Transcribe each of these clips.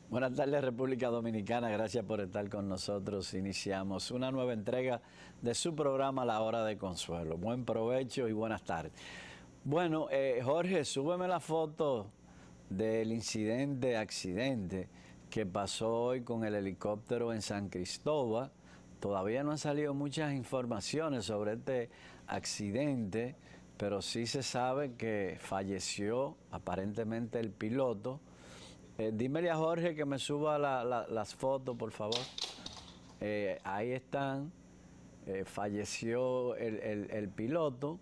Buenas tardes, República Dominicana. Gracias por estar con nosotros. Iniciamos una nueva entrega de su programa La Hora de Consuelo. Buen provecho y buenas tardes. Bueno, Jorge, súbeme la foto del accidente que pasó hoy con el helicóptero en San Cristóbal. Todavía no han salido muchas informaciones sobre este accidente, pero sí se sabe que falleció aparentemente el piloto. Dímele a Jorge que me suba las fotos, por favor. Ahí están. Falleció el piloto.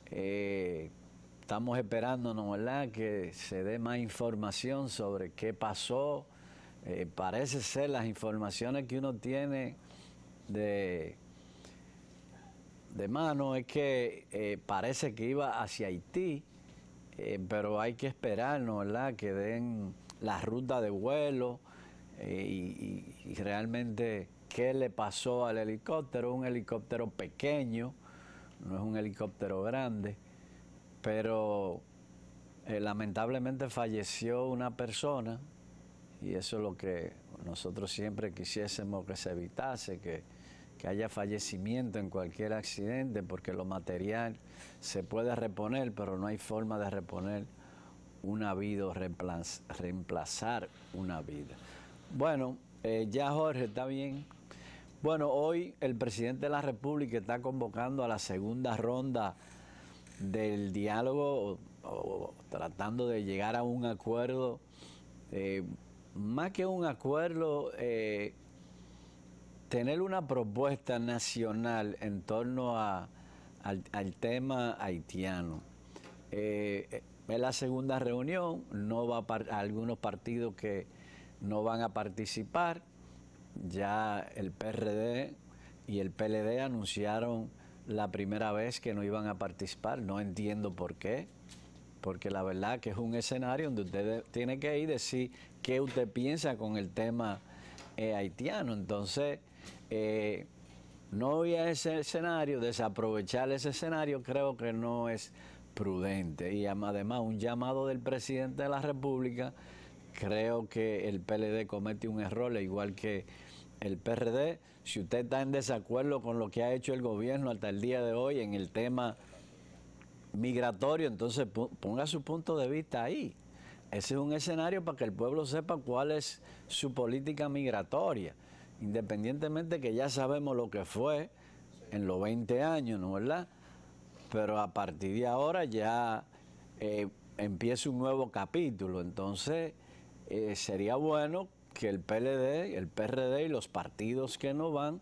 Estamos esperándonos, ¿verdad?, que se dé más información sobre qué pasó. Parece ser las informaciones que uno tiene de mano es que parece que iba hacia Haití. Pero hay que esperarnos, ¿verdad?, que den la ruta de vuelo y realmente qué le pasó al helicóptero. Un helicóptero pequeño, no es un helicóptero grande, pero lamentablemente falleció una persona y eso es lo que nosotros siempre quisiésemos que se evitase, que haya fallecimiento en cualquier accidente, porque lo material se puede reponer, pero no hay forma de reponer una vida o reemplazar una vida. Bueno, ya Jorge, está bien. Bueno, hoy el presidente de la República está convocando a la segunda ronda del diálogo o tratando de llegar a un acuerdo, más que un acuerdo, tener una propuesta nacional en torno al tema haitiano. Es la segunda reunión, no va a algunos partidos que no van a participar. Ya el PRD y el PLD anunciaron la primera vez que no iban a participar. No entiendo por qué, porque la verdad que es un escenario donde usted tiene que ir y decir qué usted piensa con el tema haitiano. Entonces, no voy a ese escenario, desaprovechar ese escenario creo que no es prudente. Y además un llamado del presidente de la República, creo que el PLD comete un error, igual que el PRD. Si usted está en desacuerdo con lo que ha hecho el gobierno hasta el día de hoy en el tema migratorio, entonces ponga su punto de vista ahí. Ese es un escenario para que el pueblo sepa cuál es su política migratoria, independientemente que ya sabemos lo que fue en los 20 años, ¿no, verdad? Pero a partir de ahora ya empieza un nuevo capítulo. Entonces sería bueno que el PLD, el PRD y los partidos que no van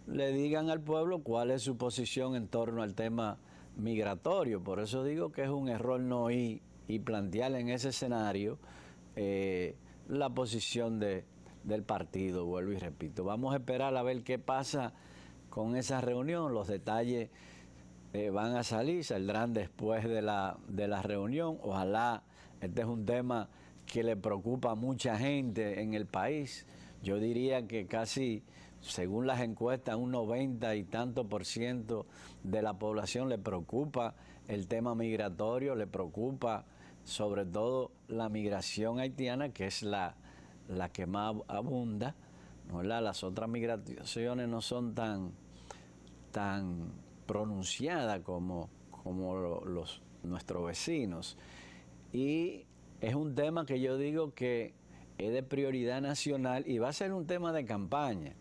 le digan al pueblo cuál es su posición en torno al tema migratorio. Por eso digo que es un error no ir y plantear en ese escenario la posición del partido. Vuelvo y repito, vamos a esperar a ver qué pasa con esa reunión. Los detalles van a salir, saldrán después de la reunión. Ojalá. Este es un tema que le preocupa a mucha gente en el país. Yo diría que casi, según las encuestas, un 90 y tanto % de la población le preocupa el tema migratorio, le preocupa sobre todo la migración haitiana, que es la que más abunda, ¿no? Las otras migraciones no son tan pronunciadas como nuestros vecinos. Y es un tema que yo digo que es de prioridad nacional y va a ser un tema de campaña.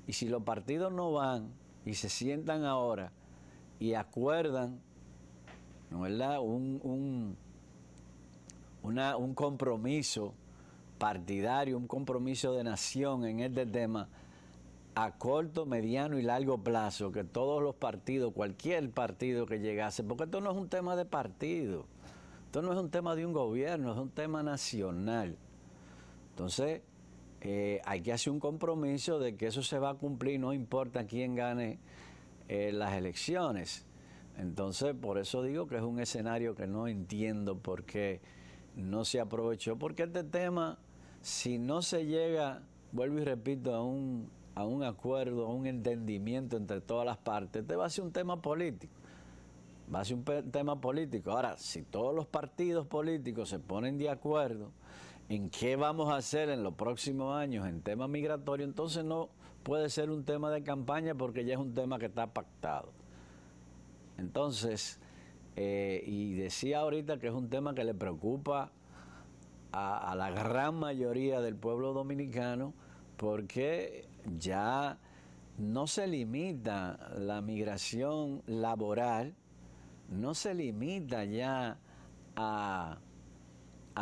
Y si los partidos no van y se sientan ahora y acuerdan, ¿no, verdad?, un compromiso partidario, un compromiso de nación en este tema a corto, mediano y largo plazo, que todos los partidos, cualquier partido que llegase, porque esto no es un tema de partido, esto no es un tema de un gobierno, es un tema nacional. Entonces, hay que hacer un compromiso de que eso se va a cumplir, no importa quién gane las elecciones. Entonces, por eso digo que es un escenario que no entiendo por qué no se aprovechó, porque este tema, si no se llega, vuelvo y repito, a un acuerdo, a un entendimiento entre todas las partes, este va a ser un tema político. Va a ser un tema político. Ahora, si todos los partidos políticos se ponen de acuerdo en qué vamos a hacer en los próximos años en tema migratorio, entonces no puede ser un tema de campaña porque ya es un tema que está pactado. Entonces, y decía ahorita que es un tema que le preocupa a la gran mayoría del pueblo dominicano, porque ya no se limita la migración laboral, no se limita ya a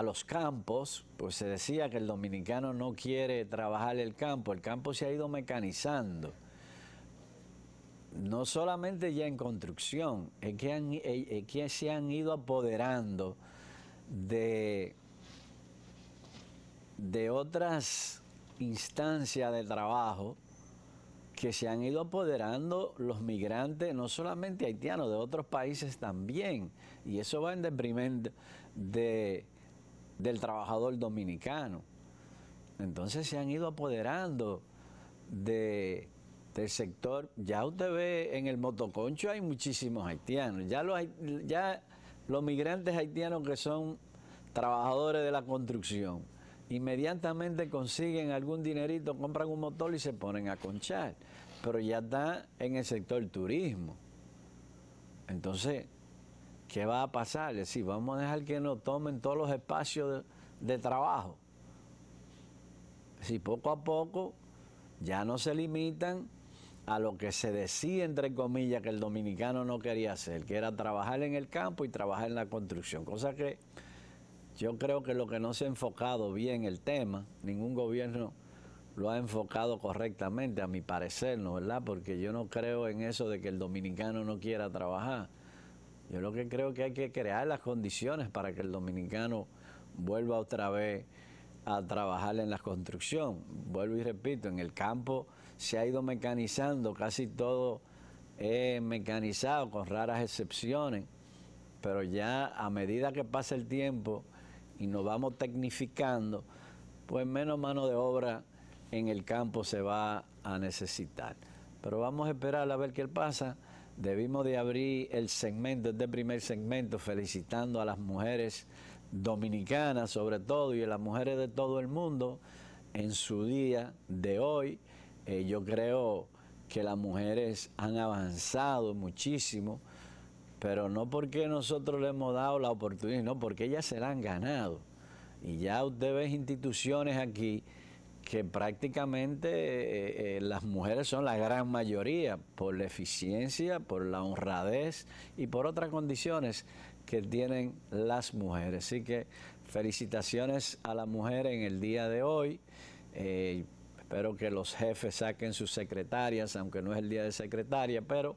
los campos, pues se decía que el dominicano no quiere trabajar el campo se ha ido mecanizando. No solamente ya en construcción, es que se han ido apoderando de otras instancias de trabajo, que se han ido apoderando los migrantes, no solamente haitianos, de otros países también. Y eso va en detrimento del trabajador dominicano. Entonces se han ido apoderando del sector. Ya usted ve en el motoconcho hay muchísimos haitianos. Ya los migrantes haitianos que son trabajadores de la construcción, inmediatamente consiguen algún dinerito, compran un motor y se ponen a conchar. Pero ya está en el sector turismo. Entonces, ¿qué va a pasar? Es decir, vamos a dejar que nos tomen todos los espacios de trabajo. Si poco a poco ya no se limitan a lo que se decía, entre comillas, que el dominicano no quería hacer, que era trabajar en el campo y trabajar en la construcción, cosa que yo creo que lo que no se ha enfocado bien el tema, ningún gobierno lo ha enfocado correctamente, a mi parecer, ¿no? ¿Verdad? Porque yo no creo en eso de que el dominicano no quiera trabajar. Yo lo que creo que hay que crear las condiciones para que el dominicano vuelva otra vez a trabajar en la construcción. Vuelvo y repito, en el campo se ha ido mecanizando, casi todo es mecanizado, con raras excepciones, pero ya a medida que pasa el tiempo y nos vamos tecnificando, pues menos mano de obra en el campo se va a necesitar. Pero vamos a esperar a ver qué pasa. Debimos de abrir el segmento, este primer segmento, felicitando a las mujeres dominicanas sobre todo y a las mujeres de todo el mundo en su día de hoy. Yo creo que las mujeres han avanzado muchísimo, pero no porque nosotros le hemos dado la oportunidad, no, porque ellas se la han ganado. Y ya usted ve instituciones aquí que prácticamente las mujeres son la gran mayoría por la eficiencia, por la honradez y por otras condiciones que tienen las mujeres. Así que felicitaciones a la mujer en el día de hoy. Espero que los jefes saquen sus secretarias, aunque no es el día de secretaria, pero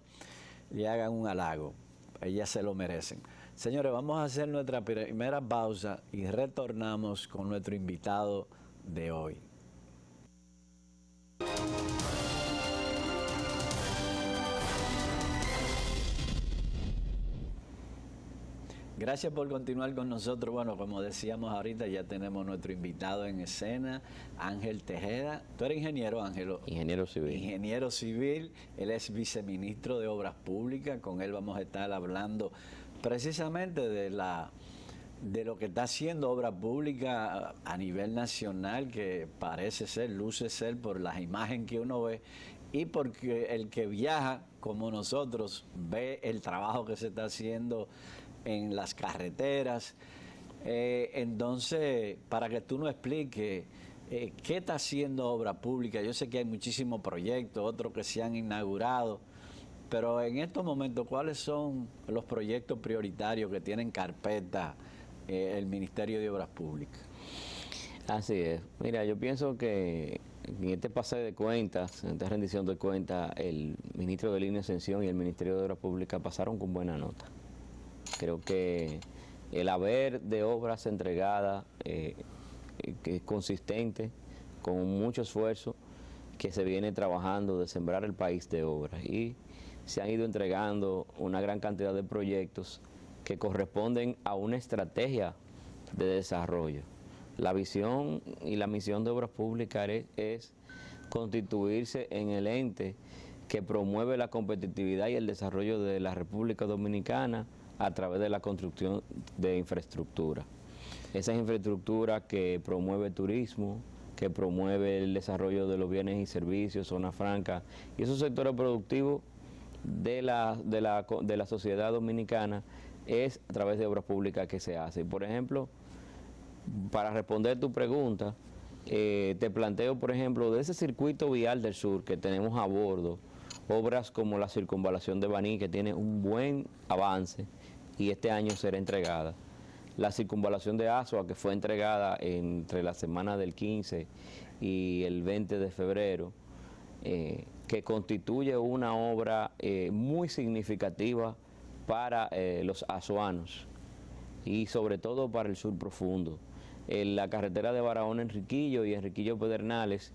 le hagan un halago. Ellas se lo merecen. Señores, vamos a hacer nuestra primera pausa y retornamos con nuestro invitado de hoy. Gracias por continuar con nosotros. Bueno, como decíamos ahorita, ya tenemos nuestro invitado en escena, Ángel Tejeda. ¿Tú eres ingeniero, Ángelo? Ingeniero civil. Ingeniero civil. Él es viceministro de Obras Públicas. Con él vamos a estar hablando precisamente de lo que está haciendo Obras Públicas a nivel nacional, que parece ser, luce ser por las imágenes que uno ve y porque el que viaja como nosotros ve el trabajo que se está haciendo en las carreteras. Entonces, para que tú nos expliques qué está haciendo Obras Públicas. Yo sé que hay muchísimos proyectos, otros que se han inaugurado, pero en estos momentos, ¿cuáles son los proyectos prioritarios que tienen carpeta el Ministerio de Obras Públicas? Así es. Mira, yo pienso que en este pase de cuentas, en esta rendición de cuentas, el ministro de Línea de Extensión y el Ministerio de Obras Públicas pasaron con buena nota. Creo que el haber de obras entregadas, que es consistente, con mucho esfuerzo, que se viene trabajando de sembrar el país de obras. Y se han ido entregando una gran cantidad de proyectos que corresponden a una estrategia de desarrollo. La visión y la misión de Obras Públicas es constituirse en el ente que promueve la competitividad y el desarrollo de la República Dominicana a través de la construcción de infraestructura. Esa infraestructura que promueve turismo, que promueve el desarrollo de los bienes y servicios, zona franca, y esos sectores productivos de la sociedad dominicana es a través de obras públicas que se hace. Por ejemplo, para responder tu pregunta, te planteo, por ejemplo, de ese circuito vial del sur que tenemos a bordo, obras como la circunvalación de Baní, que tiene un buen avance y este año será entregada. La circunvalación de Asua, que fue entregada entre la semana del 15 y el 20 de febrero, que constituye una obra muy significativa para los azuanos y sobre todo para el sur profundo. La carretera de Barahona-Enriquillo y Enriquillo-Pedernales,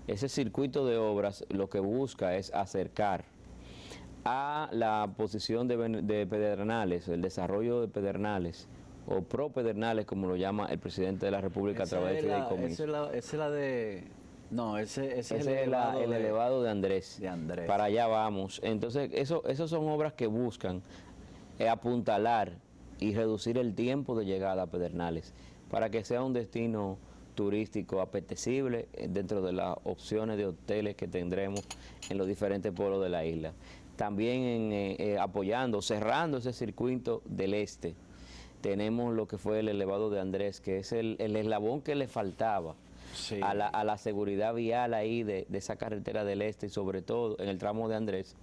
ese circuito de obras lo que busca es acercar a la posición de Pedernales, el desarrollo de Pedernales, o pro Pedernales, como lo llama el presidente de la República a través de fideicomiso. Esa es la de... No, ese es el elevado de Andrés. De Andrés. Para allá vamos. Entonces, esas son obras que buscan apuntalar y reducir el tiempo de llegada a Pedernales para que sea un destino turístico apetecible dentro de las opciones de hoteles que tendremos en los diferentes pueblos de la isla. También apoyando, cerrando ese circuito del este, tenemos lo que fue el elevado de Andrés, que es el eslabón que le faltaba sí. a la seguridad vial ahí de esa carretera del este y sobre todo en el tramo de Andrés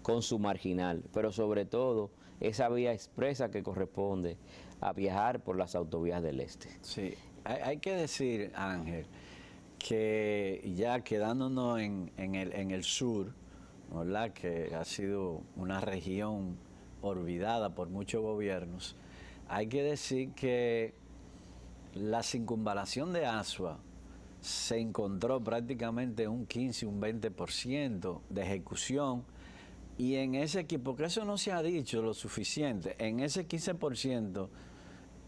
con su marginal, pero sobre todo esa vía expresa que corresponde a viajar por las autovías del este. Sí, hay que decir, Ángel, que ya quedándonos en el sur, ¿verdad?, que ha sido una región olvidada por muchos gobiernos, hay que decir que la circunvalación de Asua se encontró prácticamente un 15, un 20% de ejecución, y en ese equipo, porque eso no se ha dicho lo suficiente, en ese 15%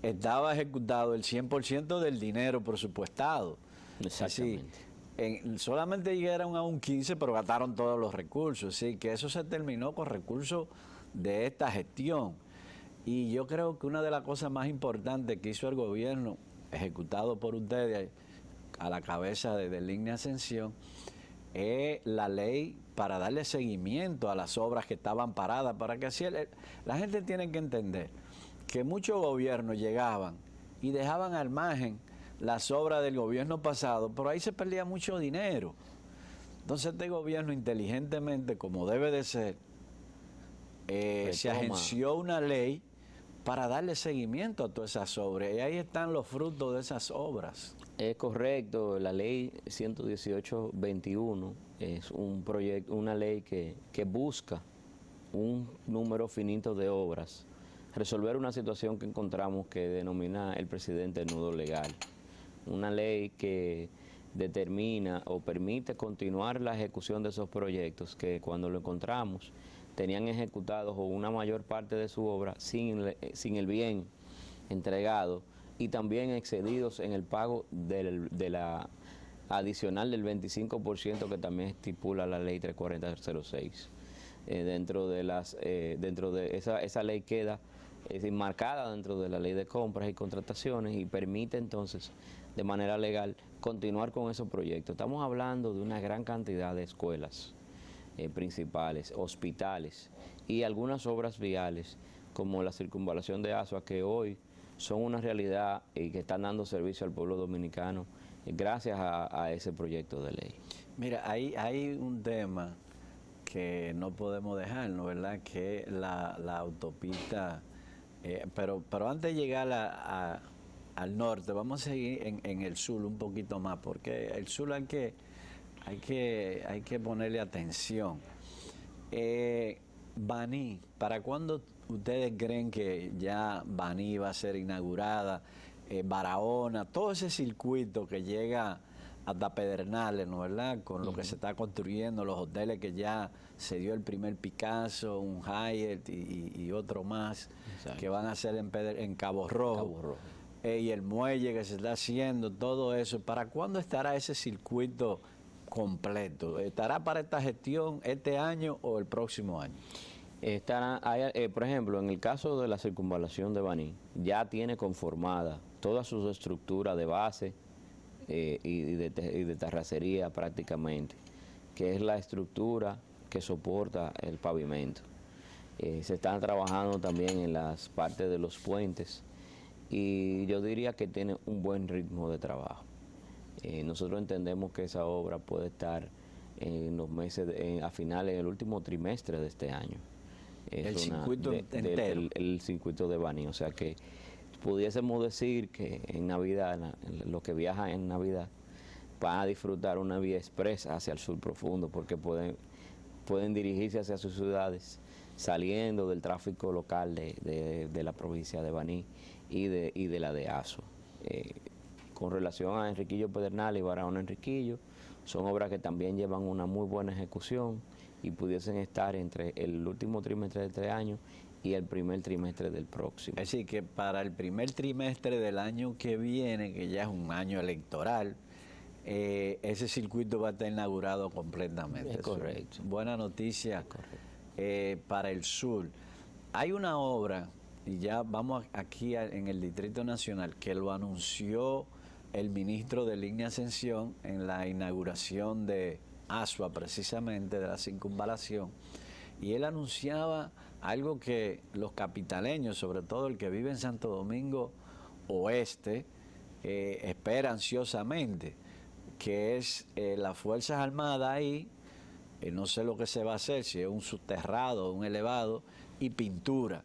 estaba ejecutado el 100% del dinero presupuestado. Exactamente. Así, solamente llegaron a un 15, pero gastaron todos los recursos, así que eso se terminó con recursos de esta gestión. Y yo creo que una de las cosas más importantes que hizo el gobierno, ejecutado por ustedes a la cabeza de Línea Ascensión, es la ley para darle seguimiento a las obras que estaban paradas, para que así la gente tiene que entender que muchos gobiernos llegaban y dejaban al margen las obras del gobierno pasado, pero ahí se perdía mucho dinero. Entonces este gobierno inteligentemente, como debe de ser, se agenció una ley para darle seguimiento a todas esas obras, y ahí están los frutos de esas obras. Es correcto, la ley 118-21 es un proyecto, una ley que busca un número finito de obras, resolver una situación que encontramos que denomina el presidente el nudo legal. Una ley que determina o permite continuar la ejecución de esos proyectos que cuando lo encontramos tenían ejecutados o una mayor parte de su obra sin el bien entregado y también excedidos en el pago de la adicional del 25% que también estipula la ley 34006. Dentro de esa ley queda enmarcada dentro de la ley de compras y contrataciones y permite entonces de manera legal continuar con esos proyectos. Estamos hablando de una gran cantidad de escuelas principales, hospitales y algunas obras viales como la circunvalación de Asua, que hoy son una realidad y que están dando servicio al pueblo dominicano gracias a ese proyecto de ley. Mira, hay un tema que no podemos dejar, ¿no?, ¿verdad?, que es la autopista, pero antes de llegar al norte, vamos a seguir en el sur un poquito más, porque el sur hay que ponerle atención. Baní, ¿para cuándo ustedes creen que ya Baní va a ser inaugurada? Barahona, todo ese circuito que llega hasta Pedernales, ¿no, verdad?, con lo que se está construyendo, los hoteles que ya se dio el primer Picasso, un Hyatt y otro más. Exacto. Que van a hacer en Cabo Rojo. Y el muelle que se está haciendo, todo eso. ¿Para cuándo estará ese circuito completo? ¿Estará para esta gestión este año o el próximo año? Por ejemplo, en el caso de la circunvalación de Baní, ya tiene conformada toda su estructura de base y de terracería prácticamente, que es la estructura que soporta el pavimento. Se están trabajando también en las partes de los puentes y yo diría que tiene un buen ritmo de trabajo. Nosotros entendemos que esa obra puede estar en los meses, a finales, en el último trimestre de este año. El circuito entero. El circuito de Baní, o sea que pudiésemos decir que en Navidad, los que viajan en Navidad, van a disfrutar una vía expresa hacia el sur profundo, porque pueden dirigirse hacia sus ciudades saliendo del tráfico local de la provincia de Baní y de la de Azua. Con relación a Enriquillo Pedernales y Barahona Enriquillo, son obras que también llevan una muy buena ejecución y pudiesen estar entre el último trimestre de este año y el primer trimestre del próximo. Es decir, que para el primer trimestre del año que viene, que ya es un año electoral, ese circuito va a estar inaugurado completamente. Es correcto. Buena noticia para el sur. Hay una obra, y ya vamos aquí en el Distrito Nacional, que lo anunció el ministro de Línea Ascensión en la inauguración de Azua, precisamente, de la circunvalación, y él anunciaba algo que los capitaleños, sobre todo el que vive en Santo Domingo Oeste, espera ansiosamente, que es las Fuerzas Armadas ahí, no sé lo que se va a hacer, si es un subterrado, un elevado, y pintura.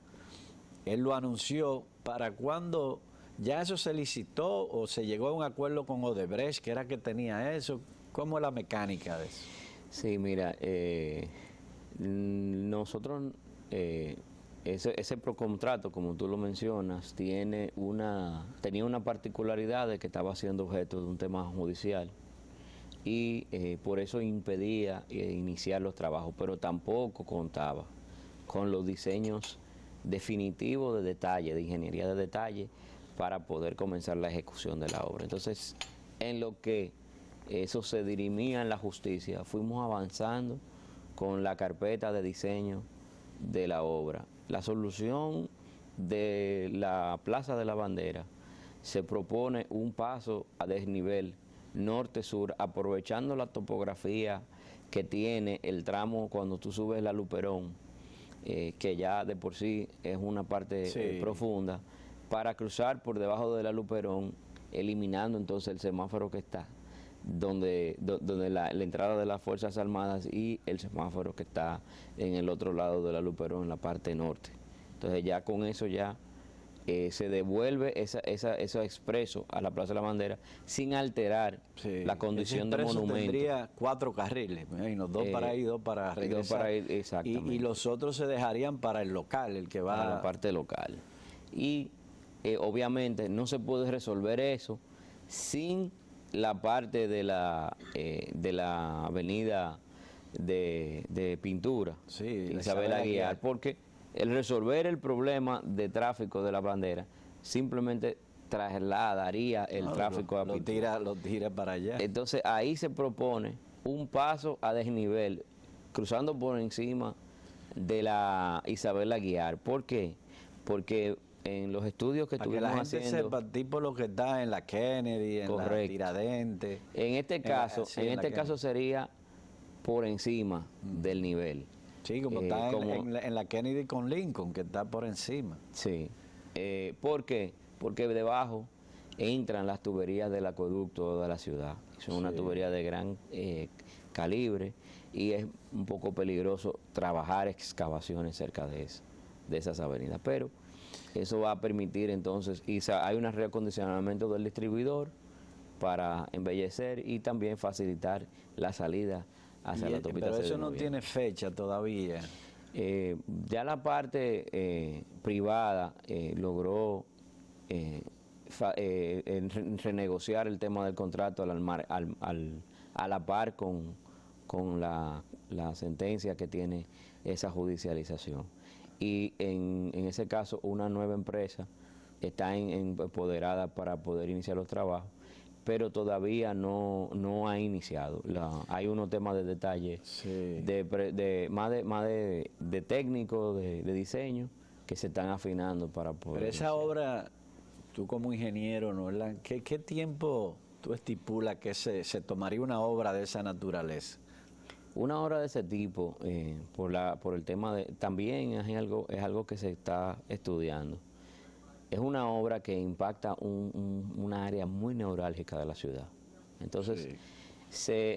Él lo anunció para cuando ya eso se licitó o se llegó a un acuerdo con Odebrecht, que era que tenía eso. ¿Cómo es la mecánica de eso? Sí, mira, nosotros, ese procontrato, como tú lo mencionas, tenía una particularidad de que estaba siendo objeto de un tema judicial y por eso impedía iniciar los trabajos, pero tampoco contaba con los diseños definitivos de detalle, de ingeniería de detalle, para poder comenzar la ejecución de la obra. Entonces, en lo que eso se dirimía en la justicia, fuimos avanzando con la carpeta de diseño de la obra. La solución de la Plaza de la Bandera se propone un paso a desnivel norte-sur, aprovechando la topografía que tiene el tramo cuando tú subes la Luperón, que ya de por sí es una parte profunda, para cruzar por debajo de la Luperón, eliminando entonces el semáforo que está, donde la entrada de las Fuerzas Armadas y el semáforo que está en el otro lado de la Luperón, en la parte norte. Entonces ya con eso ya se devuelve eso expreso a la Plaza de la Bandera sin alterar la condición de monumento. Tendría 4 carriles, dos para ir, 2 para regresar. 2 para ir, exactamente. Y los otros se dejarían para el local, el que va a la parte local. Y obviamente no se puede resolver eso sin la parte de la avenida de pintura, Isabel Aguiar, porque el resolver el problema de tráfico de la bandera simplemente trasladaría el tráfico a pintura. Lo tira para allá. Entonces ahí se propone un paso a desnivel, cruzando por encima de la Isabel Aguiar. ¿Por qué? Porque en los estudios que estuvimos haciendo... Para que la gente sepa, tipo lo que está en la Kennedy, en la Tiradentes... En este caso sería por encima del nivel. Sí, como está en la Kennedy con Lincoln, que está por encima. Sí. ¿Por qué? Porque debajo entran las tuberías del acueducto de la ciudad. Son una tubería de gran calibre y es un poco peligroso trabajar excavaciones cerca de esas avenidas. Pero eso va a permitir entonces, y hay un reacondicionamiento del distribuidor para embellecer y también facilitar la salida hacia la autopista. Pero eso no tiene fecha todavía. Ya la parte privada logró renegociar el tema del contrato a la par con la sentencia que tiene esa judicialización. Y en ese caso una nueva empresa está empoderada para poder iniciar los trabajos, pero todavía no ha iniciado. Hay unos temas de detalle, más de técnico, de diseño, que se están afinando para poder... Pero esa obra, tú como ingeniero, Norlan, ¿qué tiempo tú estipulas que se tomaría una obra de esa naturaleza? Una obra de ese tipo, por el tema de, también es algo que se está estudiando. Es una obra que impacta una área muy neurálgica de la ciudad. Entonces,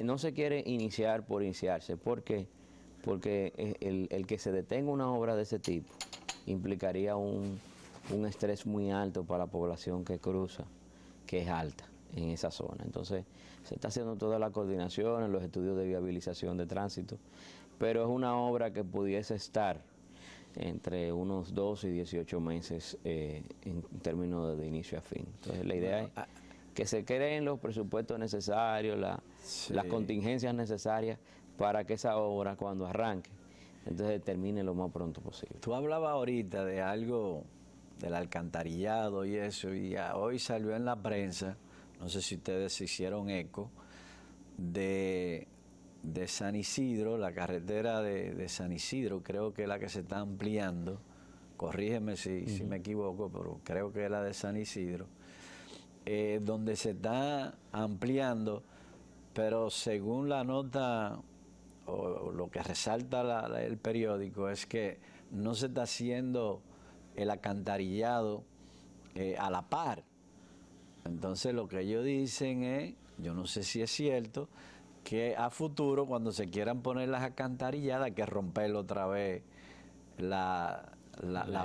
no se quiere iniciar por iniciarse. ¿Por qué? Porque el que se detenga una obra de ese tipo implicaría un estrés muy alto para la población que cruza, que es alta en esa zona. Entonces, se está haciendo toda la coordinación, los estudios de viabilización de tránsito, pero es una obra que pudiese estar entre unos 12 y 18 meses en términos de inicio a fin. Entonces, la idea es que se creen los presupuestos necesarios, las contingencias necesarias para que esa obra, cuando arranque, entonces termine lo más pronto posible. Tú hablabas ahorita de algo del alcantarillado y eso, y hoy salió en la prensa, no sé si ustedes se hicieron eco, de San Isidro, la carretera de San Isidro, creo que es la que se está ampliando, corrígeme si me equivoco, pero creo que es la de San Isidro, donde se está ampliando, pero según la nota o lo que resalta el periódico es que no se está haciendo el alcantarillado a la par. Entonces lo que ellos dicen es, yo no sé si es cierto, que a futuro cuando se quieran poner las alcantarilladas hay que romper otra vez la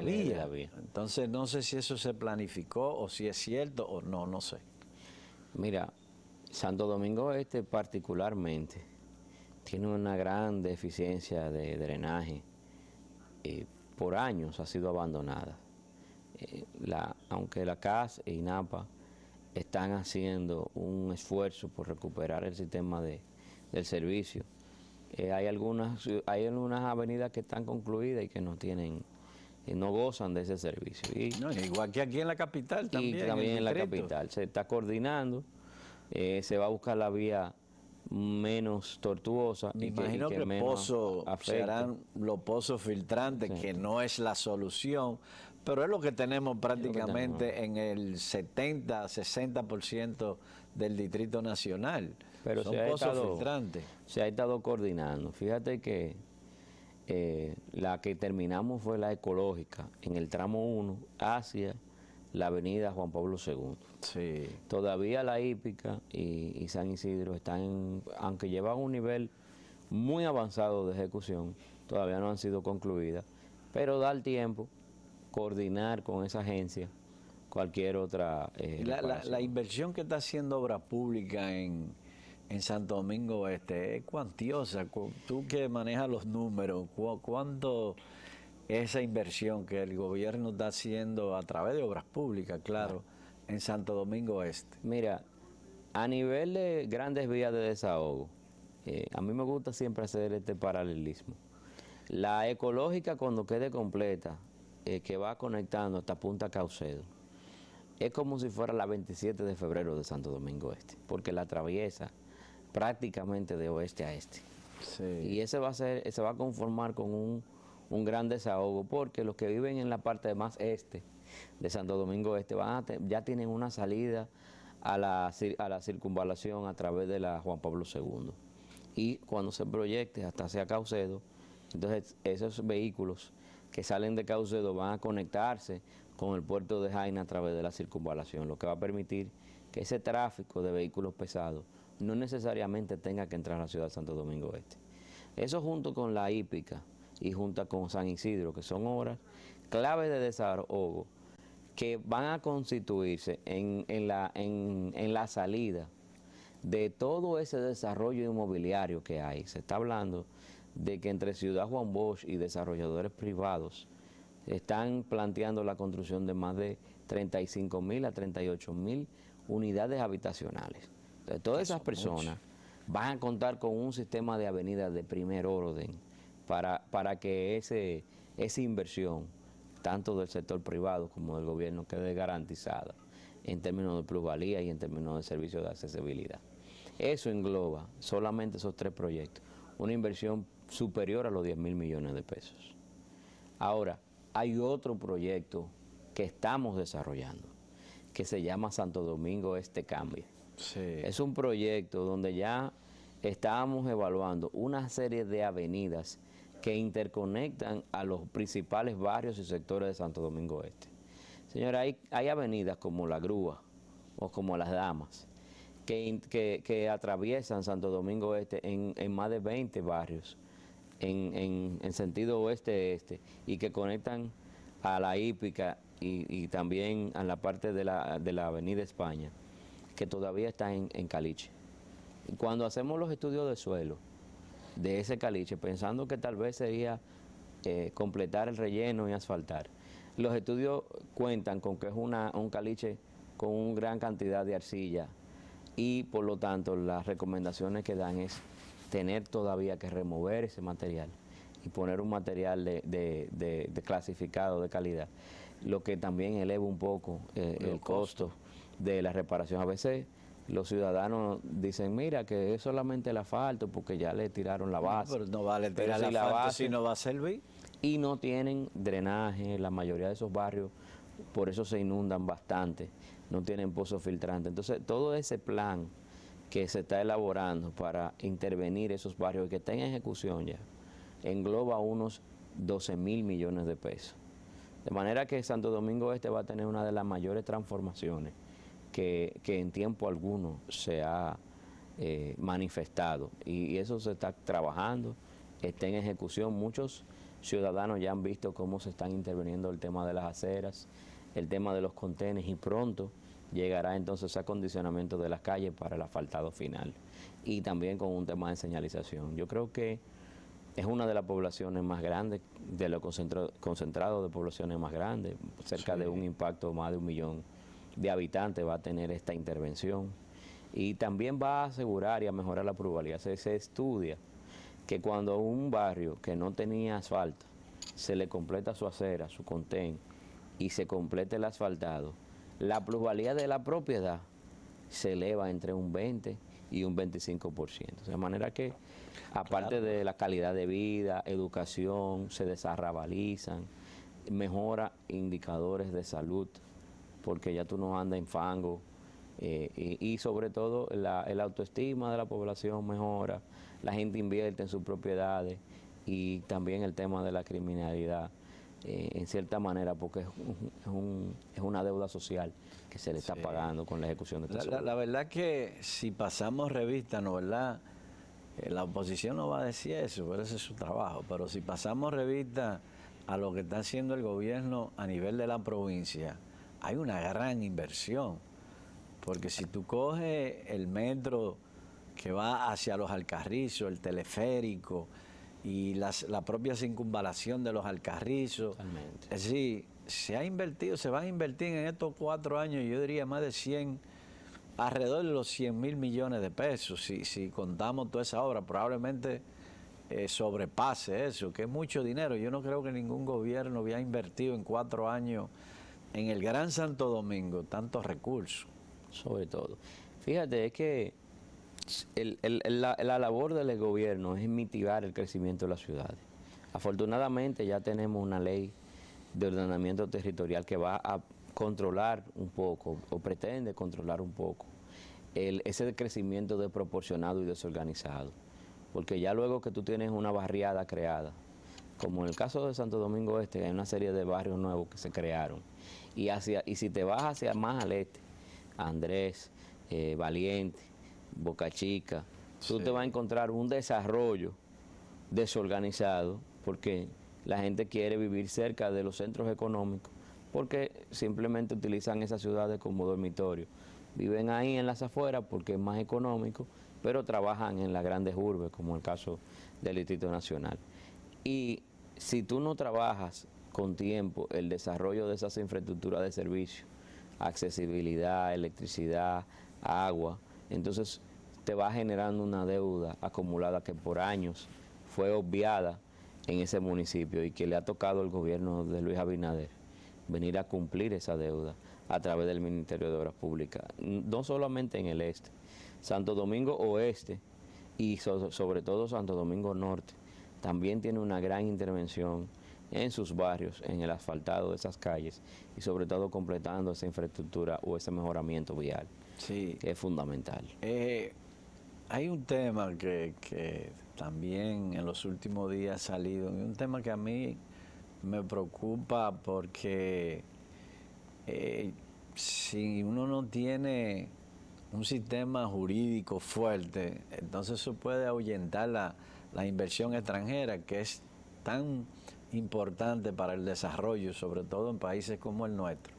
vía. Entonces no sé si eso se planificó o si es cierto o no, no sé. Mira, Santo Domingo Este particularmente tiene una gran deficiencia de drenaje. Por años ha sido abandonada. Aunque la CAS e INAPA están haciendo un esfuerzo por recuperar el sistema del servicio, hay algunas avenidas que están concluidas y que no tienen, no gozan de ese servicio. Igual que aquí en la capital también. Y también en la capital. Se está coordinando, se va a buscar la vía menos tortuosa. Me imagino que serán los pozos filtrantes, que no es la solución, pero es lo que tenemos prácticamente en el 70-60% del Distrito Nacional. Pero son pozos filtrantes. Se ha estado coordinando. Fíjate que la que terminamos fue la ecológica, en el tramo 1 hacia la avenida Juan Pablo II. Sí. Todavía la hípica y San Isidro están, aunque llevan un nivel muy avanzado de ejecución, todavía no han sido concluidas, pero da el tiempo coordinar con esa agencia cualquier otra la inversión que está haciendo Obras Públicas en Santo Domingo Este es cuantiosa. Tú que manejas los números, ¿cuánto esa inversión que el gobierno está haciendo a través de Obras Públicas, claro, en Santo Domingo Este? Mira, a nivel de grandes vías de desahogo, a mí me gusta siempre hacer este paralelismo. La ecológica, cuando quede completa, que va conectando hasta Punta Caucedo, es como si fuera la 27 de febrero de Santo Domingo Este, porque la atraviesa prácticamente de oeste a este. Sí. Y se va a conformar con un gran desahogo, porque los que viven en la parte más este de Santo Domingo Este ya tienen una salida a la circunvalación a través de la Juan Pablo II. Y cuando se proyecte hasta hacia Caucedo, entonces esos vehículos que salen de Caucedo van a conectarse con el puerto de Jaina a través de la circunvalación, lo que va a permitir que ese tráfico de vehículos pesados no necesariamente tenga que entrar a la ciudad de Santo Domingo Este. Eso junto con la hípica y junto con San Isidro, que son obras claves de desahogo que van a constituirse en la salida de todo ese desarrollo inmobiliario que hay. Se está hablando de que entre Ciudad Juan Bosch y desarrolladores privados están planteando la construcción de más de 35.000 a 38.000 unidades habitacionales. Entonces, todas esas personas van a contar con un sistema de avenidas de primer orden para que esa inversión, tanto del sector privado como del gobierno, quede garantizada en términos de plusvalía y en términos de servicios de accesibilidad. Eso engloba solamente esos 3 proyectos, una inversión superior a los 10.000 millones de pesos. Ahora, hay otro proyecto que estamos desarrollando, que se llama Santo Domingo Este Cambia. Sí. Es un proyecto donde ya estábamos evaluando una serie de avenidas que interconectan a los principales barrios y sectores de Santo Domingo Este. Señora, hay avenidas como La Grúa o como Las Damas que atraviesan Santo Domingo Este en más de 20 barrios en sentido oeste-este y que conectan a la hípica y también a la parte de la Avenida España, que todavía está en caliche. Cuando hacemos los estudios de suelo de ese caliche, pensando que tal vez sería completar el relleno y asfaltar, los estudios cuentan con que es un caliche con una gran cantidad de arcilla y por lo tanto las recomendaciones que dan es tener todavía que remover ese material y poner un material de clasificado de calidad, lo que también eleva un poco el costo de la reparación. A veces los ciudadanos dicen, mira, que es solamente el asfalto porque ya le tiraron la base. Pero no vale tirar si el asfalto si no va a servir. Y no tienen drenaje, la mayoría de esos barrios, por eso se inundan bastante, no tienen pozos filtrantes. Entonces, todo ese plan que se está elaborando para intervenir esos barrios que está en ejecución ya, engloba unos 12.000 millones de pesos. De manera que Santo Domingo Este va a tener una de las mayores transformaciones que en tiempo alguno se ha manifestado. Y eso se está trabajando, está en ejecución. Muchos ciudadanos ya han visto cómo se están interviniendo el tema de las aceras, el tema de los contenes y pronto llegará entonces ese acondicionamiento de las calles para el asfaltado final y también con un tema de señalización. Yo creo que es una de las poblaciones más grandes, de lo concentrado de poblaciones más grandes, cerca de un impacto más de 1 millón de habitantes va a tener esta intervención y también va a asegurar y a mejorar la pluralidad. Se estudia que cuando un barrio que no tenía asfalto se le completa su acera, su contén y se complete el asfaltado, la plusvalía de la propiedad se eleva entre un 20 y un 25%. De manera que, aparte de la calidad de vida, educación, se desarrabalizan, mejora indicadores de salud, porque ya tú no andas en fango, y sobre todo el autoestima de la población mejora, la gente invierte en sus propiedades y también el tema de la criminalidad. En cierta manera, porque es una deuda social que se le está pagando con la ejecución de esta la verdad que si pasamos revista, ¿no verdad? La oposición no va a decir eso, pero ese es su trabajo. Pero si pasamos revista a lo que está haciendo el gobierno a nivel de la provincia, hay una gran inversión. Porque si tú coges el metro que va hacia los Alcarrizos, el teleférico, y la propia circunvalación de los Alcarrizos. Totalmente. Es decir, se van a invertir en estos 4 años, yo diría más de 100, alrededor de los 100.000 millones de pesos. Si contamos toda esa obra, probablemente sobrepase eso, que es mucho dinero. Yo no creo que ningún gobierno había invertido en 4 años en el Gran Santo Domingo tantos recursos. Sobre todo. Fíjate, es que la labor del gobierno es mitigar el crecimiento de las ciudades. Afortunadamente ya tenemos una ley de ordenamiento territorial que va a controlar un poco, o pretende controlar un poco, ese crecimiento desproporcionado y desorganizado. Porque ya luego que tú tienes una barriada creada, como en el caso de Santo Domingo Este, hay una serie de barrios nuevos que se crearon. Y si te vas hacia más al este, Andrés, Valiente, Boca Chica, tú te vas a encontrar un desarrollo desorganizado porque la gente quiere vivir cerca de los centros económicos porque simplemente utilizan esas ciudades como dormitorio. Viven ahí en las afueras porque es más económico, pero trabajan en las grandes urbes, como el caso del Distrito Nacional. Y si tú no trabajas con tiempo el desarrollo de esas infraestructuras de servicio, accesibilidad, electricidad, agua, entonces te va generando una deuda acumulada que por años fue obviada en ese municipio y que le ha tocado al gobierno de Luis Abinader venir a cumplir esa deuda a través del Ministerio de Obras Públicas, no solamente en el este, Santo Domingo Oeste y sobre todo Santo Domingo Norte también tiene una gran intervención en sus barrios, en el asfaltado de esas calles y sobre todo completando esa infraestructura o ese mejoramiento vial, Sí. que es fundamental. Hay un tema que también en los últimos días ha salido, y un tema que a mí me preocupa porque si uno no tiene un sistema jurídico fuerte, entonces eso puede ahuyentar la inversión extranjera, que es tan importante para el desarrollo, sobre todo en países como el nuestro,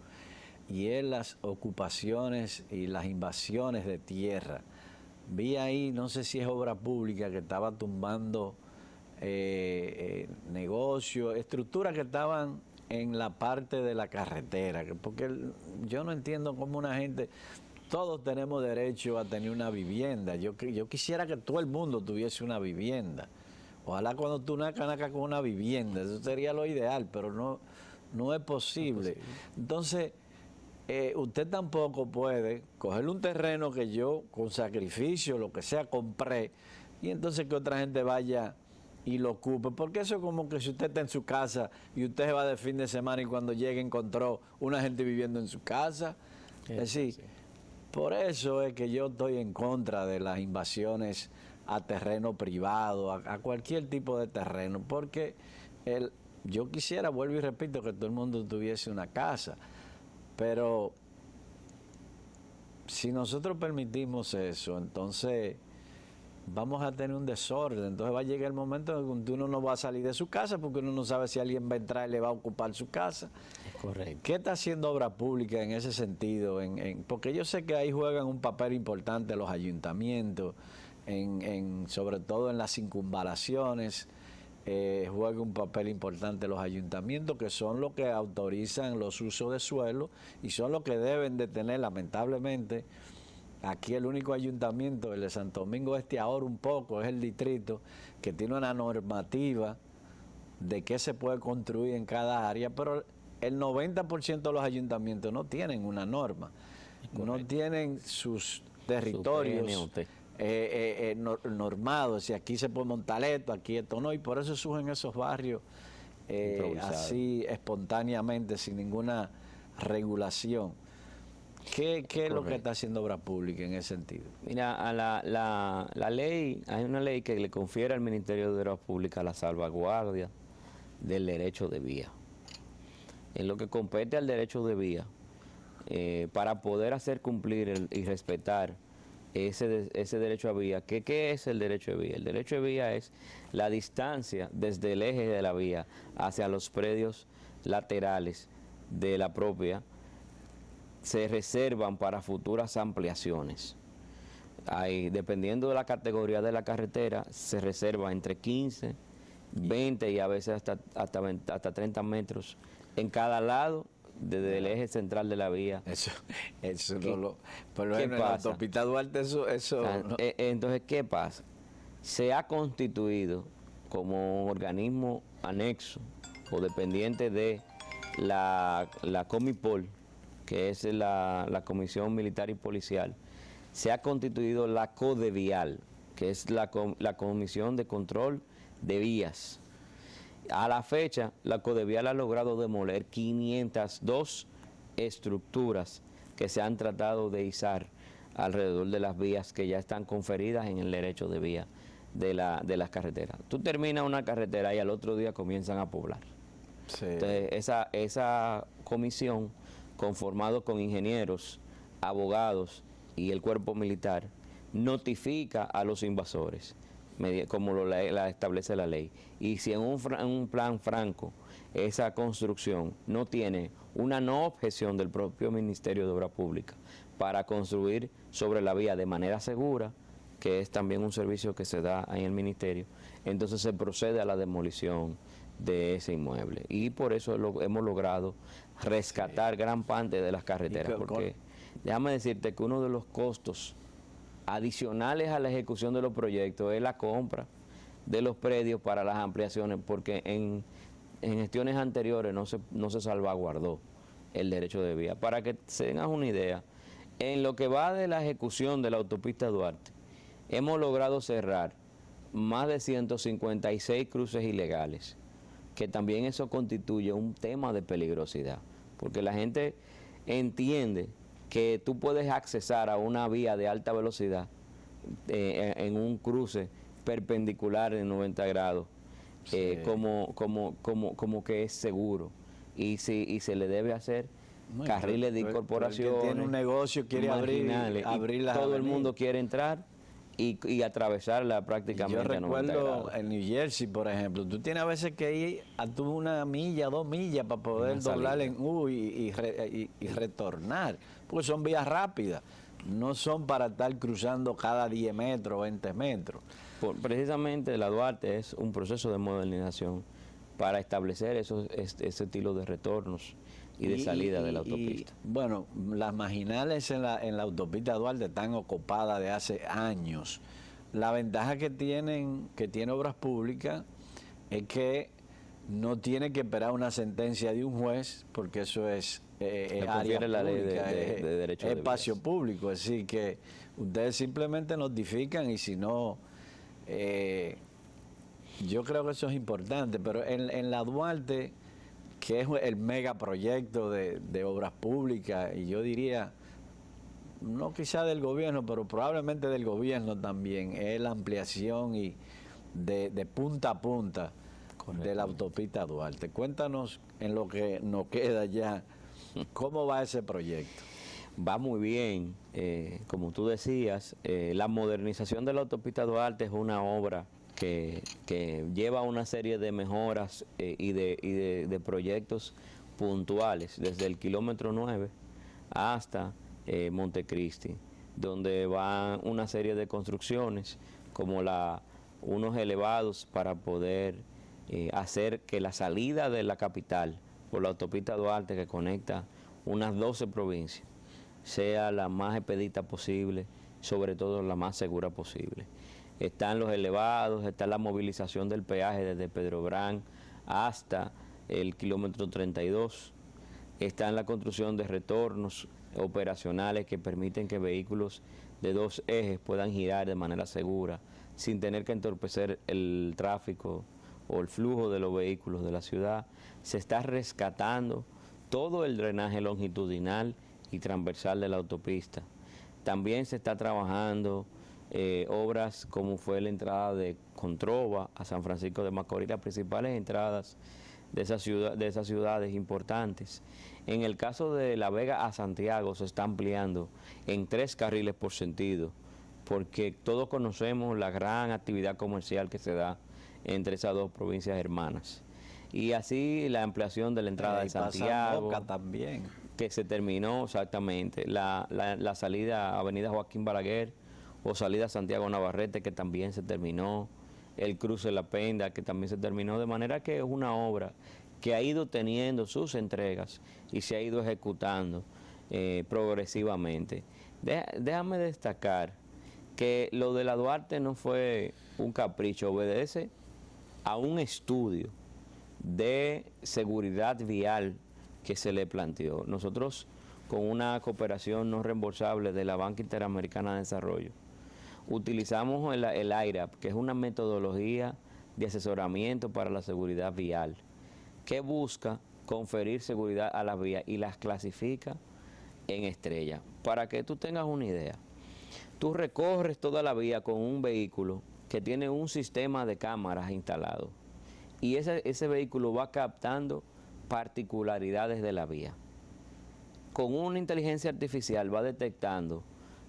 y es las ocupaciones y las invasiones de tierra. Vi ahí, no sé si es obra pública, que estaba tumbando negocios, estructuras que estaban en la parte de la carretera, porque yo no entiendo cómo una gente, todos tenemos derecho a tener una vivienda. Yo quisiera que todo el mundo tuviese una vivienda. Ojalá cuando tú nazcas con una vivienda, eso sería lo ideal, pero no es posible. Entonces, usted tampoco puede coger un terreno que yo, con sacrificio, lo que sea, compré, y entonces que otra gente vaya y lo ocupe, porque eso es como que si usted está en su casa y usted se va de fin de semana y cuando llegue encontró una gente viviendo en su casa. Es decir, por eso es que yo estoy en contra de las invasiones a terreno privado, a cualquier tipo de terreno, porque yo quisiera, vuelvo y repito, que todo el mundo tuviese una casa, pero si nosotros permitimos eso, entonces vamos a tener un desorden. Entonces va a llegar el momento en que uno no va a salir de su casa porque uno no sabe si alguien va a entrar y le va a ocupar su casa. Es correcto. ¿Qué está haciendo Obra Pública en ese sentido? Porque yo sé que ahí juegan un papel importante los ayuntamientos, sobre todo en las circunvalaciones, juega un papel importante los ayuntamientos, que son los que autorizan los usos de suelo y son los que deben de tener, lamentablemente. Aquí el único ayuntamiento, el de Santo Domingo Este, ahora un poco, es el distrito, que tiene una normativa de qué se puede construir en cada área, pero el 90% de los ayuntamientos no tienen una norma, no tienen sus territorios normados, y aquí se puede montar esto, aquí esto no, y por eso surgen esos barrios así espontáneamente, sin ninguna regulación. ¿Qué es lo que está haciendo Obra Pública en ese sentido? Mira, a la ley, hay una ley que le confiere al Ministerio de Obras Públicas la salvaguardia del derecho de vía. En lo que compete al derecho de vía, para poder hacer cumplir y respetar ese derecho a vía. ¿Qué es el derecho de vía? El derecho de vía es la distancia desde el eje de la vía hacia los predios laterales de la propia, se reservan para futuras ampliaciones. Dependiendo de la categoría de la carretera, se reserva entre 15, 20 y a veces hasta 30 metros en cada lado desde el eje central de la vía. Eso no lo... Por ejemplo, en la autopista Duarte eso no. Entonces, ¿qué pasa? Se ha constituido como un organismo anexo o dependiente de la Comipol, que es la Comisión Militar y Policial. Se ha constituido la Codevial, que es la Comisión de Control de Vías. A la fecha, la Codevial ha logrado demoler 502 estructuras que se han tratado de izar alrededor de las vías que ya están conferidas en el derecho de vía de las carreteras. Tú terminas una carretera y al otro día comienzan a poblar. Sí. Entonces, esa comisión, conformado con ingenieros, abogados y el cuerpo militar, notifica a los invasores, como la establece la ley. Y si en un plan franco esa construcción no tiene una no objeción del propio Ministerio de Obras Públicas para construir sobre la vía de manera segura, que es también un servicio que se da en el Ministerio, entonces se procede a la demolición de ese inmueble. Y por eso hemos logrado rescatar gran parte de las carreteras, porque déjame decirte que uno de los costos adicionales a la ejecución de los proyectos es la compra de los predios para las ampliaciones, porque en gestiones anteriores no se salvaguardó el derecho de vía. Para que se tengas una idea, en lo que va de la ejecución de la autopista Duarte, hemos logrado cerrar más de 156 cruces ilegales, que también eso constituye un tema de peligrosidad, porque la gente entiende que tú puedes accesar a una vía de alta velocidad en un cruce perpendicular en 90 grados, como que es seguro, y se le debe hacer carriles de incorporación. El que tiene un negocio quiere abrir la todo el mundo quiere entrar y atravesarla prácticamente. Yo a 90 recuerdo grados. en New Jersey, por ejemplo, tú tienes a veces que ir a tu 1 milla, 2 millas para poder doblar en U y retornar, porque son vías rápidas, no son para estar cruzando cada 10 metros, 20 metros. Precisamente la Duarte es un proceso de modernización para establecer ese estilo de retornos y de salida de la autopista. Bueno, las marginales en la autopista Duarte están ocupadas de hace años. La ventaja que tiene Obras Públicas es que no tiene que esperar una sentencia de un juez, porque eso es área pública, la ley de derecho de espacio vías. público, así que ustedes simplemente notifican, y si no, yo creo que eso es importante. Pero en la Duarte, que es el megaproyecto de Obras Públicas, y yo diría, no quizá del gobierno, pero probablemente del gobierno también, es la ampliación y de punta a punta de la autopista Duarte. Cuéntanos, en lo que nos queda ya, ¿cómo va ese proyecto? Va muy bien, como tú decías, la modernización de la autopista Duarte es una obra que lleva una serie de mejoras y de proyectos puntuales, desde el kilómetro 9 hasta Montecristi, donde van una serie de construcciones como unos elevados para poder hacer que la salida de la capital por la autopista Duarte, que conecta unas 12 provincias, sea la más expedita posible, sobre todo la más segura posible. Están los elevados, está la movilización del peaje desde Pedro Brán hasta el kilómetro 32. Está en la construcción de retornos operacionales que permiten que vehículos de 2 ejes puedan girar de manera segura, sin tener que entorpecer el tráfico o el flujo de los vehículos de la ciudad. Se está rescatando todo el drenaje longitudinal y transversal de la autopista. También se está trabajando obras como fue la entrada de Controva a San Francisco de Macorís, las principales entradas de esas ciudades importantes. En el caso de La Vega a Santiago se está ampliando en 3 carriles por sentido, porque todos conocemos la gran actividad comercial que se da entre esas 2 provincias hermanas. Y así la ampliación de la entrada de Santiago, también, que se terminó exactamente, la salida a Avenida Joaquín Balaguer o salida a Santiago Navarrete, que también se terminó, el cruce La Penda, que también se terminó, de manera que es una obra que ha ido teniendo sus entregas y se ha ido ejecutando progresivamente. Déjame destacar que lo de la Duarte no fue un capricho, obedece a un estudio de seguridad vial que se le planteó. Nosotros, con una cooperación no reembolsable de la Banca Interamericana de Desarrollo, utilizamos el IRAP, que es una metodología de asesoramiento para la seguridad vial, que busca conferir seguridad a las vías y las clasifica en estrella. Para que tú tengas una idea, tú recorres toda la vía con un vehículo que tiene un sistema de cámaras instalado, y ese vehículo va captando particularidades de la vía. Con una inteligencia artificial va detectando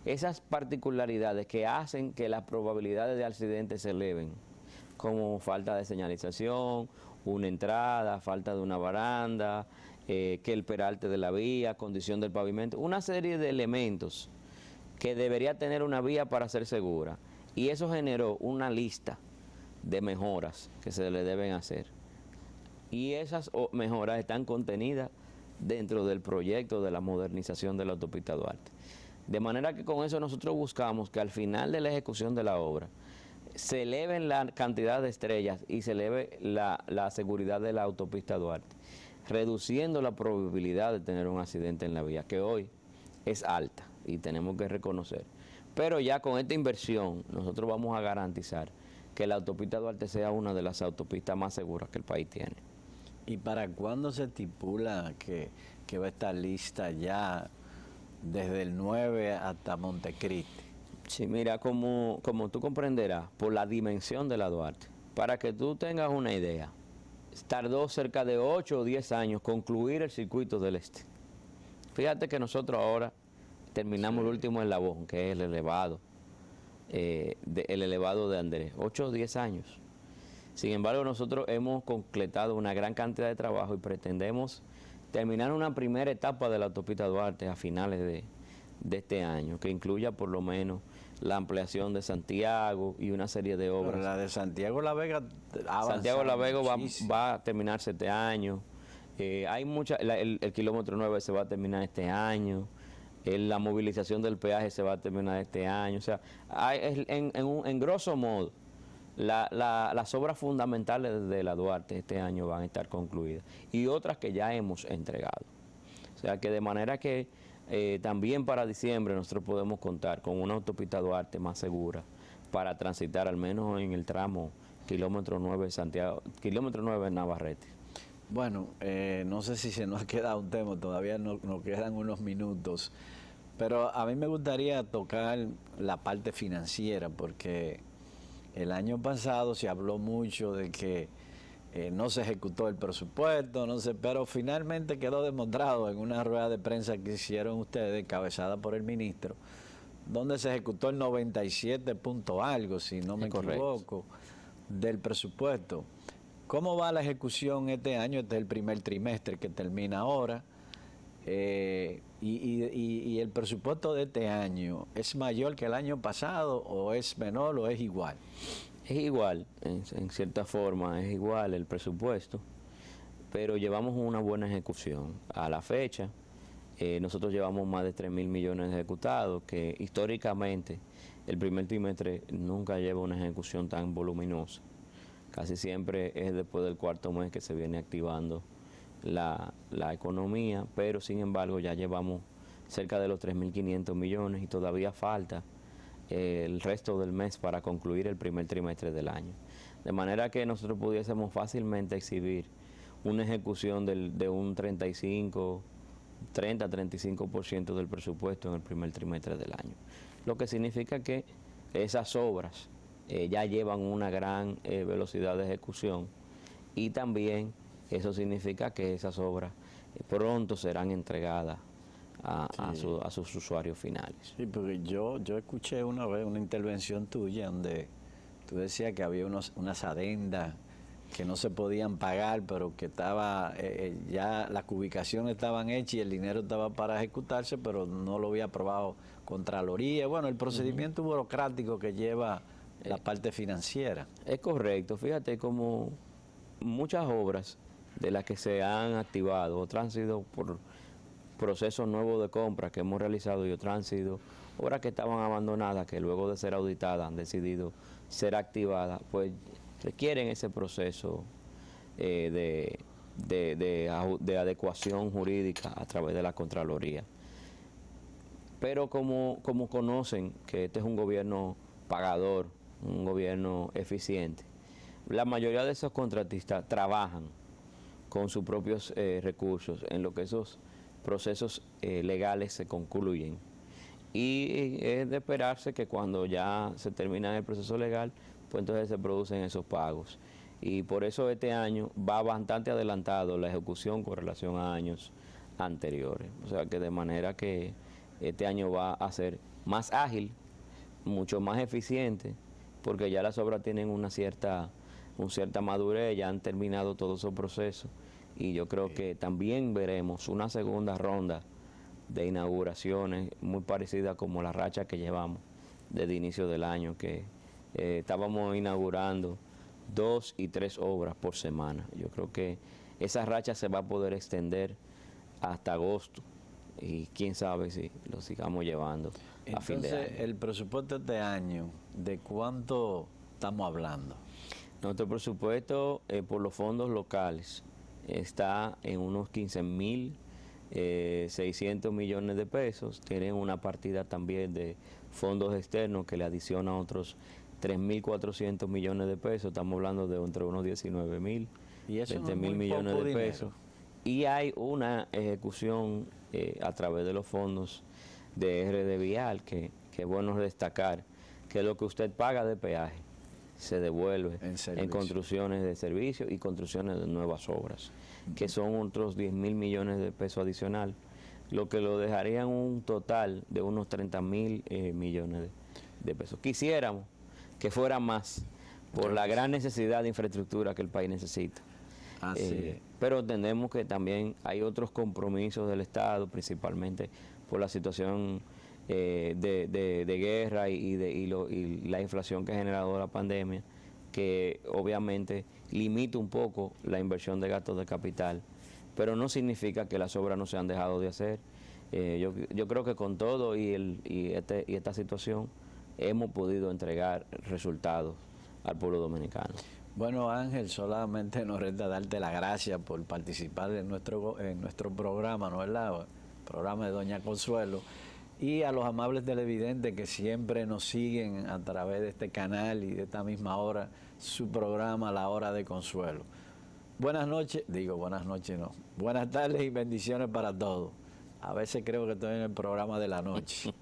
esas particularidades que hacen que las probabilidades de accidentes se eleven, como falta de señalización, una entrada, falta de una baranda, que el peralte de la vía, condición del pavimento, una serie de elementos que debería tener una vía para ser segura. Y eso generó una lista de mejoras que se le deben hacer. Y esas mejoras están contenidas dentro del proyecto de la modernización de la autopista Duarte. De manera que con eso nosotros buscamos que al final de la ejecución de la obra se eleven la cantidad de estrellas y se eleve la seguridad de la autopista Duarte, reduciendo la probabilidad de tener un accidente en la vía, que hoy es alta y tenemos que reconocer. Pero ya con esta inversión nosotros vamos a garantizar que la autopista Duarte sea una de las autopistas más seguras que el país tiene. ¿Y para cuándo se estipula que va a estar lista ya desde el 9 hasta Montecristi? Sí, mira, como tú comprenderás, por la dimensión de la Duarte, para que tú tengas una idea, tardó cerca de 8 o 10 años concluir el circuito del este. Fíjate que nosotros ahora terminamos el último eslabón, que es el elevado, el elevado de Andrés, 8 o 10 años. Sin embargo, nosotros hemos completado una gran cantidad de trabajo y pretendemos terminar una primera etapa de la autopista Duarte a finales de este año, que incluya por lo menos la ampliación de Santiago y una serie de obras. Pero la de Santiago La Vega ha Santiago La Vega muchísimo. va a terminarse este año. Hay el kilómetro 9 se va a terminar este año. La movilización del peaje se va a terminar este año. O sea, en grosso modo, las obras fundamentales de la Duarte este año van a estar concluidas y otras que ya hemos entregado. O sea que de manera que también para diciembre nosotros podemos contar con una autopista Duarte más segura para transitar al menos en el tramo kilómetro 9 Santiago, kilómetro 9 Navarrete. Bueno, no sé si se nos ha quedado un tema, todavía nos quedan unos minutos, pero a mí me gustaría tocar la parte financiera, porque el año pasado se habló mucho de que no se ejecutó el presupuesto, no sé, pero finalmente quedó demostrado en una rueda de prensa que hicieron ustedes, encabezada por el ministro, donde se ejecutó el 97 punto algo, si no me equivoco, del presupuesto. ¿Cómo va la ejecución este año? Este es el primer trimestre que termina ahora. Y el presupuesto de este año, ¿es mayor que el año pasado o es menor o es igual? Es igual, en cierta forma es igual el presupuesto, pero llevamos una buena ejecución. A la fecha, nosotros llevamos más de 3.000 millones ejecutados, que históricamente el primer trimestre nunca lleva una ejecución tan voluminosa. Casi siempre es después del cuarto mes que se viene activando la economía, pero sin embargo ya llevamos cerca de los 3.500 millones y todavía falta el resto del mes para concluir el primer trimestre del año. De manera que nosotros pudiésemos fácilmente exhibir una ejecución de un 30-35% del presupuesto en el primer trimestre del año. Lo que significa que esas obras ya llevan una gran velocidad de ejecución y también eso significa que esas obras pronto serán entregadas a sus usuarios finales. Sí, porque yo escuché una vez una intervención tuya donde tú decías que había unas adendas que no se podían pagar, pero que estaba ya las ubicaciones estaban hechas y el dinero estaba para ejecutarse, pero no lo había aprobado Contraloría. Bueno, el procedimiento burocrático que lleva la parte financiera. Es correcto. Fíjate como muchas obras de las que se han activado, otras han sido por procesos nuevos de compra que hemos realizado y otras han sido obras que estaban abandonadas, que luego de ser auditadas han decidido ser activadas, pues requieren ese proceso de adecuación jurídica a través de la Contraloría. Pero como conocen que este es un gobierno pagador, un gobierno eficiente, la mayoría de esos contratistas trabajan con sus propios recursos en lo que esos procesos legales se concluyen. Y es de esperarse que cuando ya se termina el proceso legal, pues entonces se producen esos pagos. Y por eso este año va bastante adelantado la ejecución con relación a años anteriores. O sea que de manera que este año va a ser más ágil, mucho más eficiente, porque ya las obras tienen una cierta madurez, ya han terminado todos esos procesos. Y yo creo que también veremos una segunda ronda de inauguraciones muy parecida como la racha que llevamos desde inicio del año, que estábamos inaugurando 2 y 3 obras por semana. Yo creo que esa racha se va a poder extender hasta agosto y quién sabe si lo sigamos llevando a fin de año. Entonces, el presupuesto de este año, ¿de cuánto estamos hablando? Nuestro presupuesto por los fondos locales está en unos 15.600 millones de pesos. Tienen una partida también de fondos externos que le adiciona otros 3.400 millones de pesos. Estamos hablando de entre unos 19.000 Y eso 20 no es mil muy millones poco de dinero. pesos. Y hay una ejecución a través de los fondos de RD Vial, que es bueno destacar que lo que usted paga de peaje se devuelve En en servicio. construcciones de servicios y construcciones de nuevas obras, que son otros 10 mil millones de pesos adicional, lo que lo dejaría en un total de unos 30 mil millones de pesos. Quisiéramos que fuera más por la gran necesidad de infraestructura que el país necesita. Así Pero entendemos que también hay otros compromisos del Estado, principalmente por la situación de guerra y la inflación que ha generado la pandemia, que obviamente limita un poco la inversión de gastos de capital, pero no significa que las obras no se han dejado de hacer. Yo creo que con todo y esta situación hemos podido entregar resultados al pueblo dominicano. Bueno, Ángel, solamente nos resta darte las gracias por participar en nuestro programa, ¿no es verdad? Programa de Doña Consuelo. Y a los amables televidentes que siempre nos siguen a través de este canal y de esta misma hora, su programa La Hora de Consuelo. Buenas noches no. Buenas tardes y bendiciones para todos. A veces creo que estoy en el programa de la noche.